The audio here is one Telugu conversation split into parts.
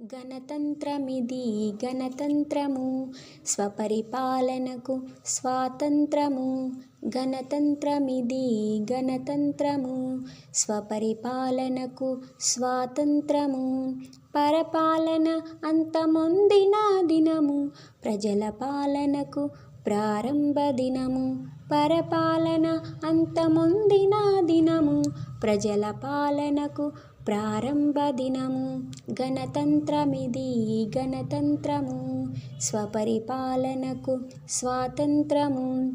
గణతంత్రమిది గణతంత్రము స్వపరిపాలనకు స్వాతంత్రము. గణతంత్రమిది గణతంత్రము స్వపరిపాలనకు స్వాతంత్రము. పరపాలన అంతమొందిన దినము ప్రజల పాలనకు ప్రారంభ దినము. పరపాలన అంతమొందిన దినము ప్రజల పాలనకు ప్రారంభ దినము. గణతంత్రమిది గణతంత్రము స్వపరిపాలనకు స్వాతంత్రము.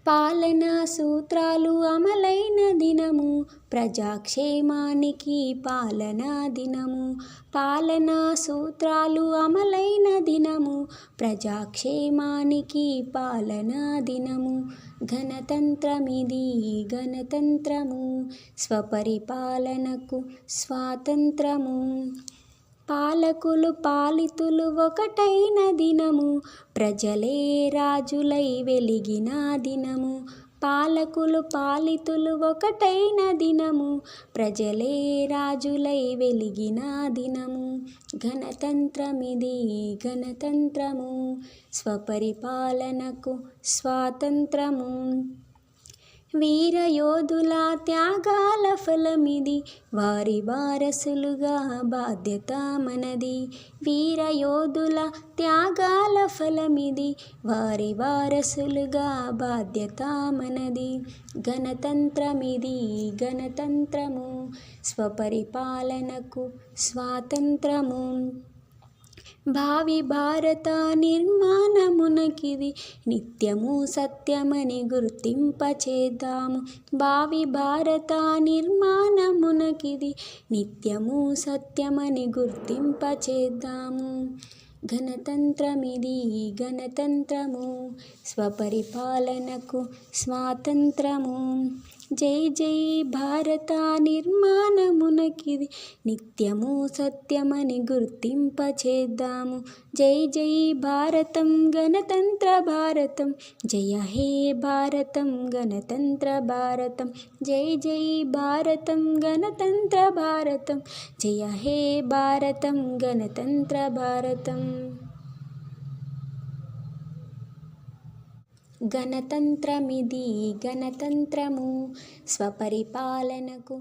పాలనా సూత్రాలు అమలైన దినము ప్రజాక్షేమానికి పాలనా దినము. పాలనా సూత్రాలు అమలైన దినము ప్రజాక్షేమానికి పాలనా దినము. గణతంత్రమిది గణతంత్రము స్వపరిపాలనకు స్వాతంత్రము. పాలకులు పాలితులు ఒకటైన దినము ప్రజలే రాజులై వెలిగిన దినము. పాలకులు పాలితులు ఒకటైన దినము ప్రజలే రాజులై వెలిగిన దినము. గణతంత్రమిది గణతంత్రము స్వపరిపాలనకు స్వాతంత్రము. వీరయోధుల త్యాగాల ఫలమిది వారి వారసులుగా బాధ్యత మనది. వీరయోధుల త్యాగాల ఫలమిది వారి వారసులుగా బాధ్యత మనది. గణతంత్రమిది గణతంత్రము స్వపరిపాలనకు స్వాతంత్రము. భావి భారత నిర్మాణమునకిది నిత్యము సత్యమని గుర్తింపచేద్దాము. భావి భారత నిర్మాణమునకిది నిత్యము సత్యమని గుర్తింపచేద్దాము. గణతంత్రమిది గణతంత్రము స్వపరిపాలనకు స్వాతంత్రము. జై జై భారత నిర్మాణమునకిది నిత్యము సత్యమని గుర్తింపచేద్దాము. జై జై భారతం గణతంత్ర భారతం జయ హే భారతం గణతంత్ర భారతం. జై జై భారతం గణతంత్ర భారతం జయ హే భారతం గణతంత్ర భారతం. గణతంత్రమిది గణతంత్రము స్వపరిపాలనకు